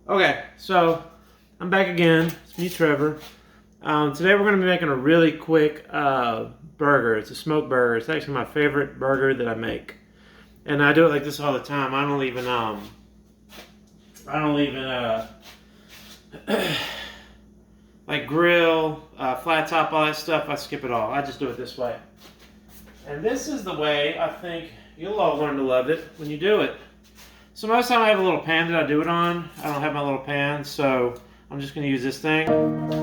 Okay, so I'm back again. It's me, Trevor. Today we're going to be making a really quick burger. It's a smoked burger. It's actually my favorite burger that I make, and I do it like this all the time. I don't even like grill, flat top, all that stuff. I skip it all. I just do it this way, and this is the way I think you'll all learn to love it when you do it. So most of the time I have a little pan that I do it on. I don't have my little pan, so I'm just going to use this thing. Let's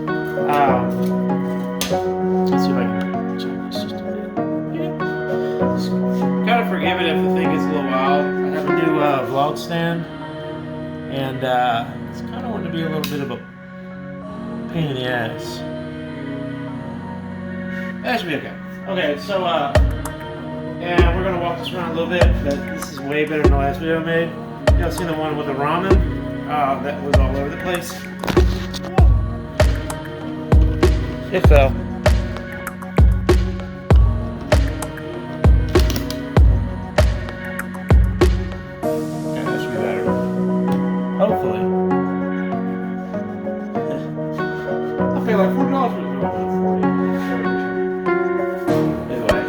see if I can turn this just a bit. Yeah. Kind of forgive it if the thing gets a little wild. I have a new vlog stand, and it's kind of wanting to be a little bit of a pain in the ass. That should be okay. Okay, so and we're going to walk this around a little bit, but this is way better than the last video I made. Y'all seen the one with the ramen? That was all over the place. It fell. Okay, that should be better. Hopefully. I feel like $40 was anyway.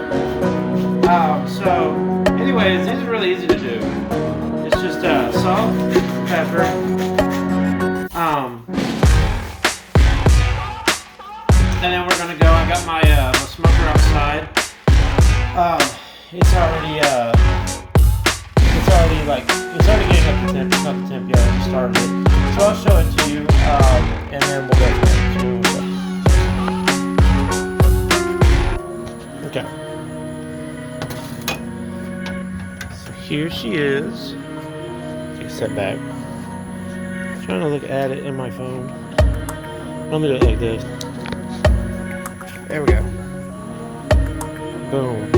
So, anyways, these are really easy to do. It's just salt, pepper, and then we're gonna go. I got my smoker outside. It's already getting up to temp. It's not the temp yet. I just started it. So I'll show it to you, and then we'll go from there. Okay. So here she is. Take a step back. I'm trying to look at it in my phone. Let me do it like this. There we go. Boom.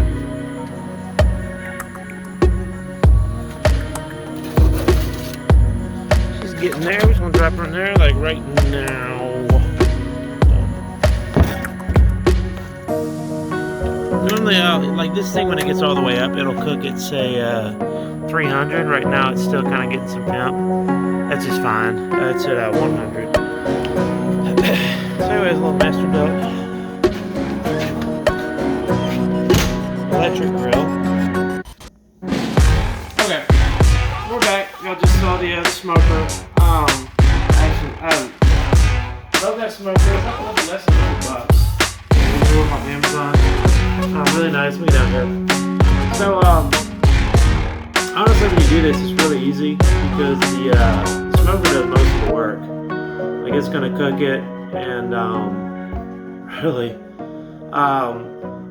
She's getting there. We're just gonna drop her in there like right now. Normally, like this thing, when it gets all the way up, it'll cook at say 300. Right now, it's still kind of getting some temp. That's just fine. It's at 100. So anyways, a little master built electric grill. Okay, we're back. Y'all just saw the smoker. Actually, I love that smoker. It's not a little less than $100. It's on Amazon. Really nice. Look down here. So, honestly, when you do this, it's really easy because the smoker does most of the work. Like, it's gonna cook it, and really,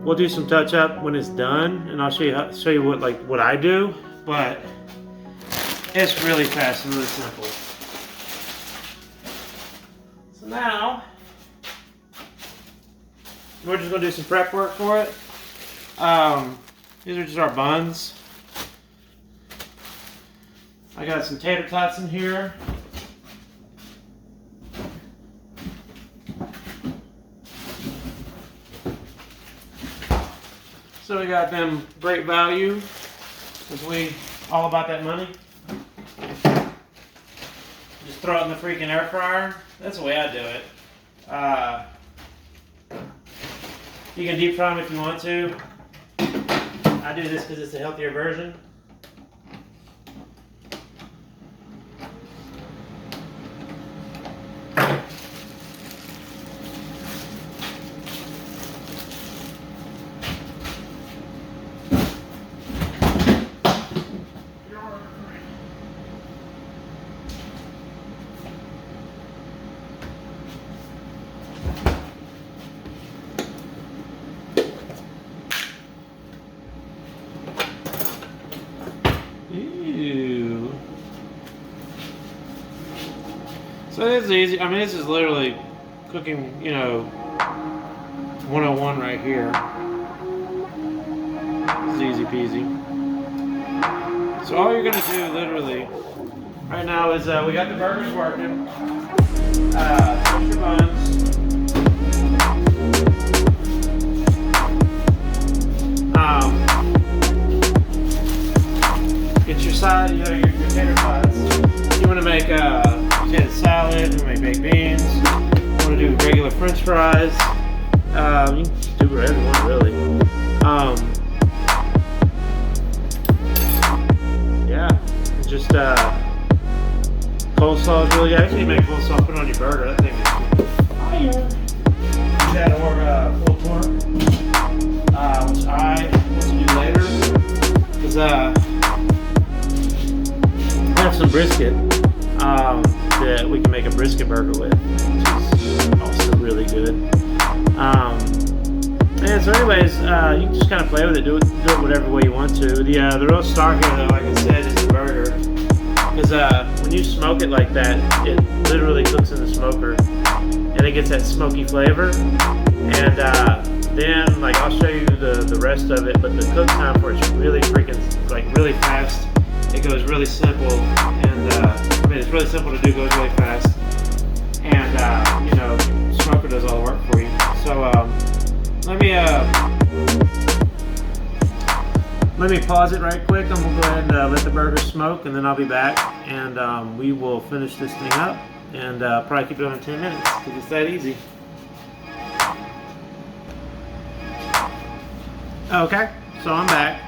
we'll do some touch up when it's done, and I'll show you what I do. But it's really fast and really simple. So now we're just gonna do some prep work for it. These are just our buns. I got some tater tots in here. So we got them great value, because we all about that money. Just throw it in the freaking air fryer. That's the way I do it. You can deep fry them if you want to. I do this because it's a healthier version. Ew. So this is easy. I mean, this is literally cooking, 101 right here. This is easy peasy. So all you're gonna do, literally, right now is we got the burgers working. Put your buns. Get your side, your tater tots. You want to make potato salad, we make baked beans, want to do regular french fries. You can do whatever you want, really. Yeah, just coleslaw is really good. Actually, you make coleslaw, put it on your burger. That thing is fire. That or pulled pork, which I want to do later, because I have some brisket that we can make a brisket burger with, which is also really good. And so anyways, you can just kind of play with it, do it whatever way you want to. The real star here, though, like I said, is the burger. Because when you smoke it like that, it literally cooks in the smoker, and it gets that smoky flavor. And then, like, I'll show you the rest of it, but the cook time for it's really freaking, like, really fast. It goes really simple, and I mean, it's really simple to do, goes really fast. And, you know, smoker does all the work for you. So, let me pause it right quick. I'm gonna go ahead and let the burger smoke, and then I'll be back, and we will finish this thing up, and probably keep it on in 10 minutes, because it's that easy. Okay, so I'm back.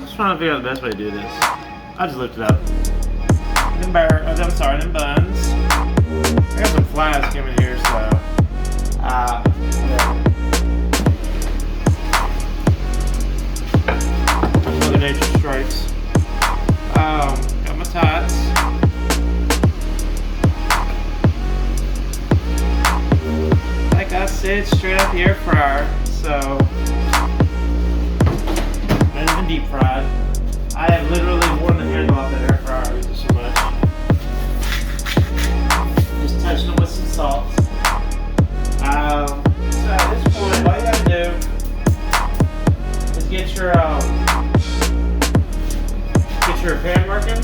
Just trying to figure out the best way to do this. I just lift it up. Them buns. I got some flies coming here, so whatever. Mother Nature strikes. Got my tots. Like I said, straight out the air fryer. So, not even deep fried. I have literally worn the handle off that air fryer. I use it so much. Just touching them with some salt. So at this point, all you gotta do is get your pan working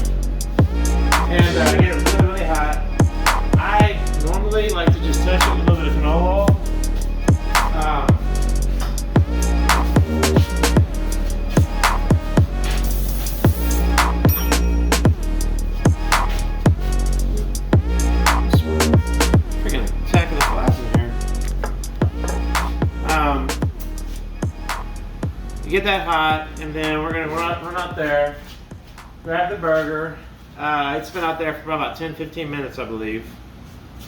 and get it really, really hot. I normally like to just touch it with a little bit of canola oil. Freaking attacking the flies in here. You get that hot, and then we're gonna run out there, grab the burger. It's been out there for about 10-15 minutes, I believe.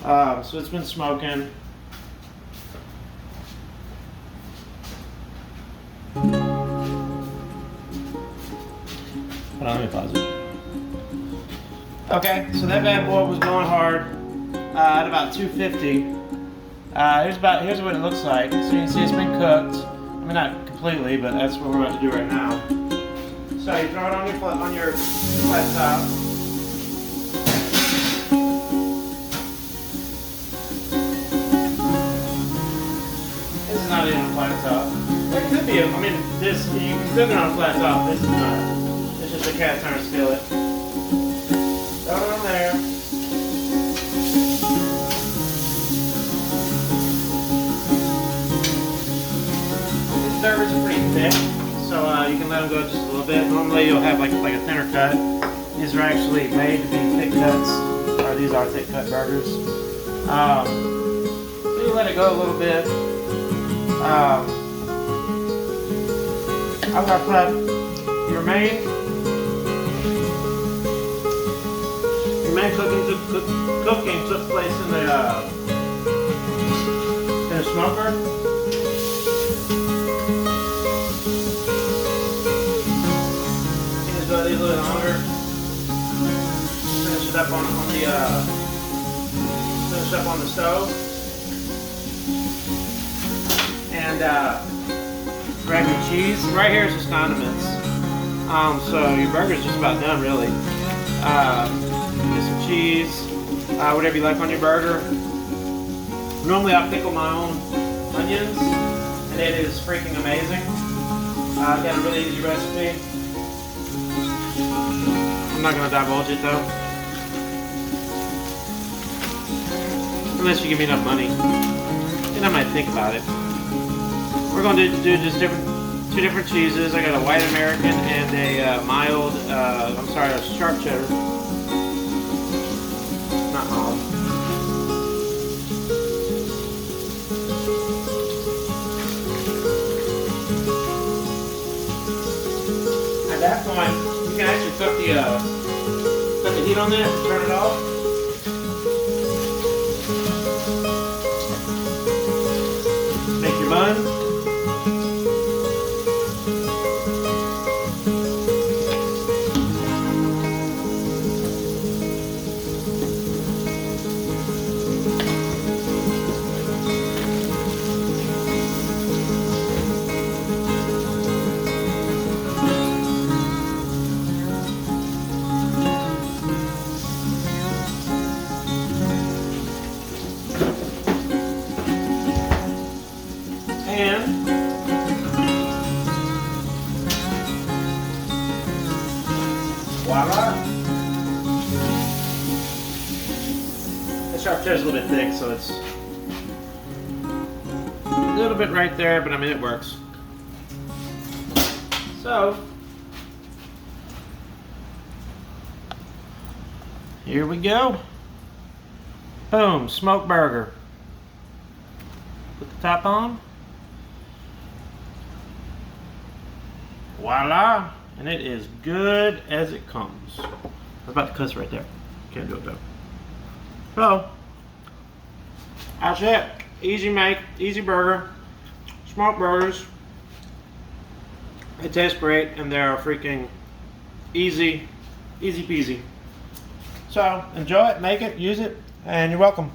So it's been smoking. Hold on, let me pause it. Okay, so that bad boy was going hard at about 250. Here's what it looks like. So you can see it's been cooked. I mean, not completely, but that's what we're about to do right now. So you throw it on your flat top. This is not even a flat top. It could be. I mean, this you can cook it on a flat top. This is not. It's just a cast iron skillet. Throw it on there. These burgers are pretty thick, so you can let them go just a little bit. Normally you'll have like a thinner cut. These are actually made to be thick cuts, or these are thick cut burgers. You let it go a little bit. I'm gonna put your main cooking took place in the smoker. Just go a little bit longer. Finish it up on the stove. And grab your cheese. Right here is just condiments. So your burger's just about done, really. Get some cheese, whatever you like on your burger. Normally I pickle my own onions, and it is freaking amazing. I've got a really easy recipe. I'm not going to divulge it though. Unless you give me enough money. Then I might think about it. We're going to do just two different cheeses. I got a white American and a mild, a sharp cheddar. home. At that point, you can actually put the heat on there and turn it off. Make your bun. And voila! The Charcuterie is a little bit thick, so it's a little bit right there, but I mean it works. So here we go. Boom, smoked burger. Put the top on. Voila! And it is good as it comes. I was about to cuss right there. Can't do it though. So, that's it. Easy make, easy burger. Smoked burgers. They taste great and they're freaking easy peasy. So, enjoy it, make it, use it, and you're welcome.